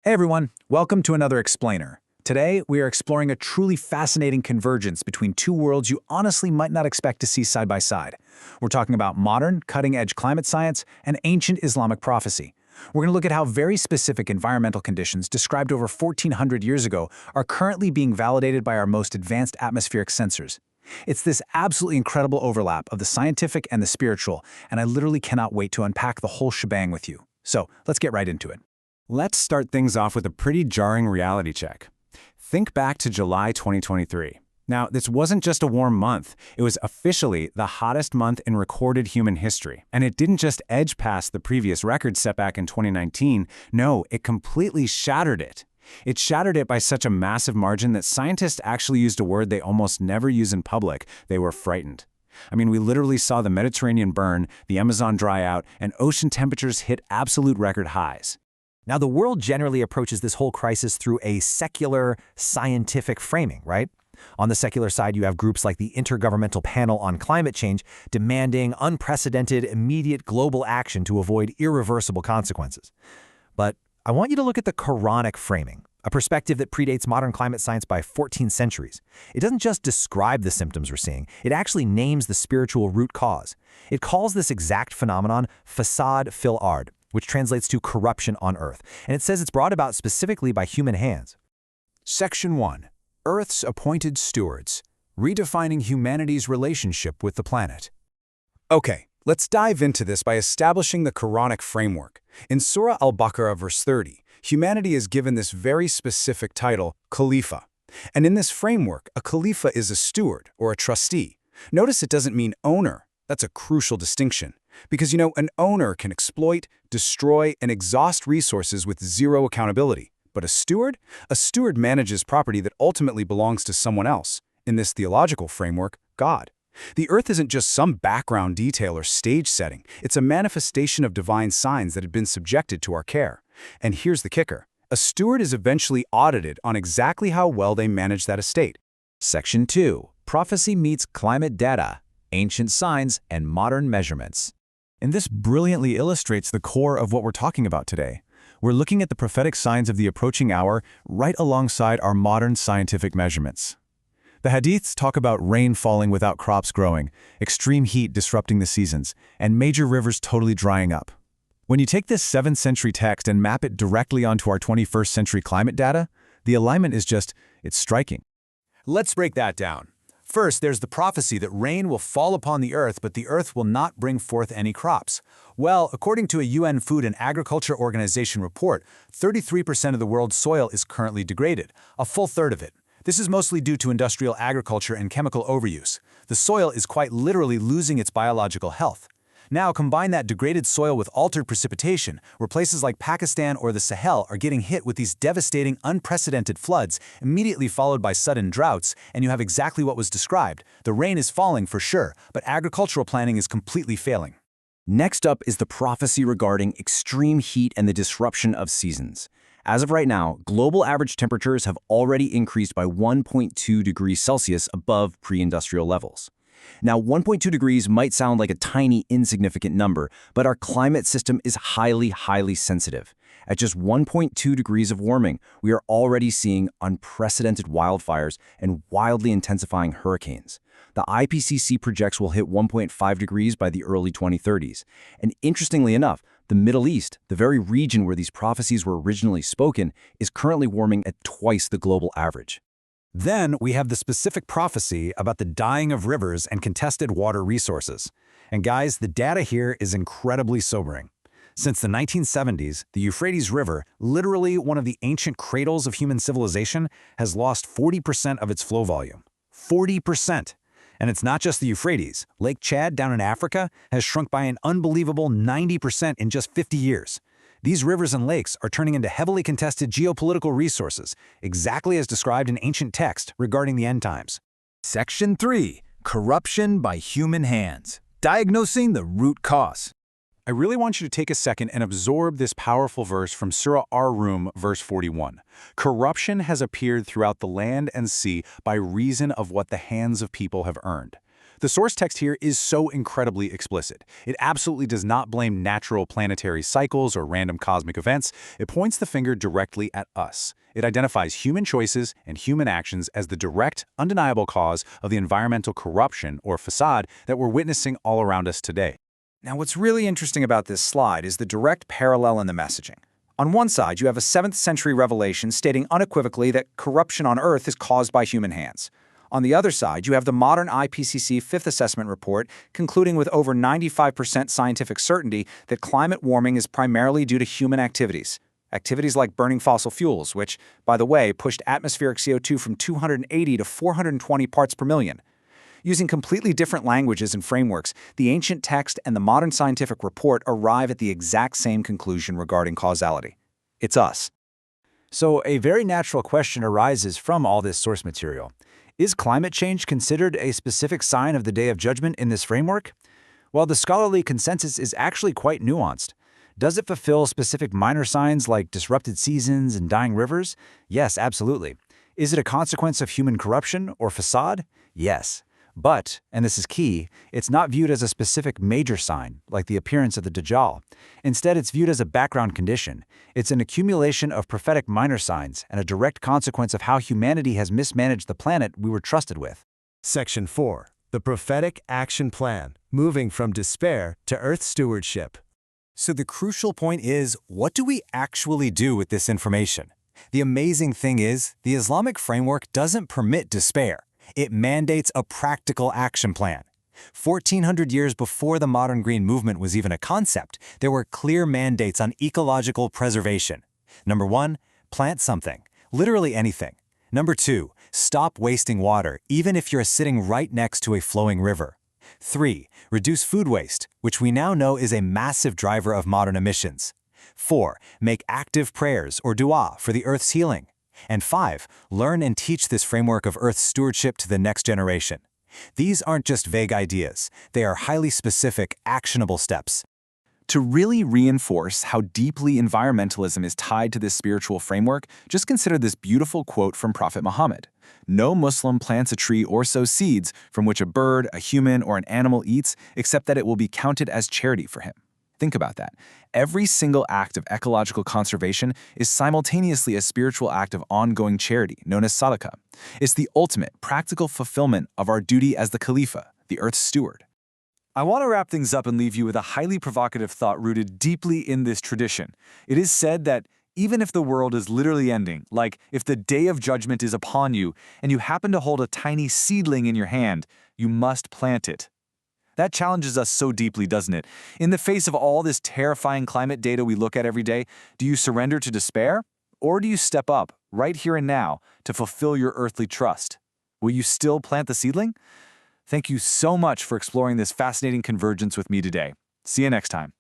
Hey everyone, welcome to another Explainer. Today, we are exploring a truly fascinating convergence between two worlds you honestly might not expect to see side by side. We're talking about modern, cutting-edge climate science and ancient Islamic prophecy. We're going to look at how very specific environmental conditions described over 1400 years ago are currently being validated by our most advanced atmospheric sensors. It's this absolutely incredible overlap of the scientific and the spiritual, and I literally cannot wait to unpack the whole shebang with you. So, let's get right into it. Let's start things off with a pretty jarring reality check. Think back to July 2023. Now, this wasn't just a warm month. It was officially the hottest month in recorded human history. And it didn't just edge past the previous record set back in 2019. No, it completely shattered it. It shattered it by such a massive margin that scientists actually used a word they almost never use in public. They were frightened. I mean, we literally saw the Mediterranean burn, the Amazon dry out, and ocean temperatures hit absolute record highs. Now, the world generally approaches this whole crisis through a secular, scientific framing, right? On the secular side, you have groups like the Intergovernmental Panel on Climate Change demanding unprecedented, immediate global action to avoid irreversible consequences. But I want you to look at the Quranic framing, a perspective that predates modern climate science by 14 centuries. It doesn't just describe the symptoms we're seeing, it actually names the spiritual root cause. It calls this exact phenomenon Fasad fil-Ard, which translates to corruption on Earth, and it says it's brought about specifically by human hands. Section 1. Earth's Appointed Stewards, Redefining Humanity's Relationship with the Planet. Okay, let's dive into this by establishing the Quranic framework. In Surah Al-Baqarah verse 30, humanity is given this very specific title, Khalifah. And in this framework, a Khalifah is a steward or a trustee. Notice it doesn't mean owner. That's a crucial distinction. Because, an owner can exploit, destroy, and exhaust resources with zero accountability. But a steward? A steward manages property that ultimately belongs to someone else. In this theological framework, God. The earth isn't just some background detail or stage setting. It's a manifestation of divine signs that had been subjected to our care. And here's the kicker. A steward is eventually audited on exactly how well they manage that estate. Section 2. Prophecy meets climate data, ancient signs, and modern measurements. And this brilliantly illustrates the core of what we're talking about today. We're looking at the prophetic signs of the approaching hour right alongside our modern scientific measurements. The Hadiths talk about rain falling without crops growing, extreme heat disrupting the seasons, and major rivers totally drying up. When you take this 7th century text and map it directly onto our 21st century climate data, the alignment is it's striking. Let's break that down. First, there's the prophecy that rain will fall upon the earth, but the earth will not bring forth any crops. Well, according to a UN Food and Agriculture Organization report, 33% of the world's soil is currently degraded, a full third of it. This is mostly due to industrial agriculture and chemical overuse. The soil is quite literally losing its biological health. Now, combine that degraded soil with altered precipitation, where places like Pakistan or the Sahel are getting hit with these devastating, unprecedented floods, immediately followed by sudden droughts, and you have exactly what was described. The rain is falling for sure, but agricultural planning is completely failing. Next up is the prophecy regarding extreme heat and the disruption of seasons. As of right now, global average temperatures have already increased by 1.2 degrees Celsius above pre-industrial levels. Now, 1.2 degrees might sound like a tiny, insignificant number, but our climate system is highly sensitive. At just 1.2 degrees of warming, we are already seeing unprecedented wildfires and wildly intensifying hurricanes. The IPCC projects we'll hit 1.5 degrees by the early 2030s. And interestingly enough, the Middle East, the very region where these prophecies were originally spoken, is currently warming at twice the global average. Then we have the specific prophecy about the dying of rivers and contested water resources. And guys, the data here is incredibly sobering. Since the 1970s, the Euphrates River, literally one of the ancient cradles of human civilization, has lost 40% of its flow volume. 40%! And it's not just the Euphrates. Lake Chad down in Africa has shrunk by an unbelievable 90% in just 50 years. These rivers and lakes are turning into heavily contested geopolitical resources, exactly as described in ancient text regarding the end times. Section 3. Corruption by human hands. Diagnosing the root cause. I really want you to take a second and absorb this powerful verse from Surah Ar-Rum, verse 41. Corruption has appeared throughout the land and sea by reason of what the hands of people have earned. The source text here is so incredibly explicit. It absolutely does not blame natural planetary cycles or random cosmic events. It points the finger directly at us. It identifies human choices and human actions as the direct, undeniable cause of the environmental corruption, or Fasad, that we're witnessing all around us today. Now, what's really interesting about this slide is the direct parallel in the messaging. On one side, you have a 7th century revelation stating unequivocally that corruption on Earth is caused by human hands. On the other side, you have the modern IPCC 5th Assessment Report concluding with over 95% scientific certainty that climate warming is primarily due to human activities. Activities like burning fossil fuels, which, by the way, pushed atmospheric CO2 from 280 to 420 parts per million. Using completely different languages and frameworks, the ancient text and the modern scientific report arrive at the exact same conclusion regarding causality. It's us. So a very natural question arises from all this source material. Is climate change considered a specific sign of the Day of Judgment in this framework? Well, the scholarly consensus is actually quite nuanced. Does it fulfill specific minor signs like disrupted seasons and dying rivers? Yes, absolutely. Is it a consequence of human corruption or facade? Yes. But, and this is key, it's not viewed as a specific major sign, like the appearance of the Dajjal. Instead, it's viewed as a background condition. It's an accumulation of prophetic minor signs and a direct consequence of how humanity has mismanaged the planet we were trusted with. Section 4. The Prophetic Action Plan, moving from despair to Earth stewardship. So the crucial point is, what do we actually do with this information? The amazing thing is, the Islamic framework doesn't permit despair. It mandates a practical action plan. 1,400 years before the modern green movement was even a concept, there were clear mandates on ecological preservation. Number 1, plant something, literally anything. Number 2, stop wasting water, even if you're sitting right next to a flowing river. 3, reduce food waste, which we now know is a massive driver of modern emissions. 4, make active prayers or dua for the Earth's healing. And 5, learn and teach this framework of Earth's stewardship to the next generation. These aren't just vague ideas. They are highly specific, actionable steps. To really reinforce how deeply environmentalism is tied to this spiritual framework, just consider this beautiful quote from Prophet Muhammad. No Muslim plants a tree or sows seeds from which a bird, a human, or an animal eats, except that it will be counted as charity for him. Think about that. Every single act of ecological conservation is simultaneously a spiritual act of ongoing charity, known as sadaqah. It's the ultimate, practical fulfillment of our duty as the Khalifah, the Earth's steward. I want to wrap things up and leave you with a highly provocative thought rooted deeply in this tradition. It is said that even if the world is literally ending, like if the Day of Judgment is upon you and you happen to hold a tiny seedling in your hand, you must plant it. That challenges us so deeply, doesn't it? In the face of all this terrifying climate data we look at every day, do you surrender to despair? Or do you step up, right here and now, to fulfill your earthly trust? Will you still plant the seedling? Thank you so much for exploring this fascinating convergence with me today. See you next time.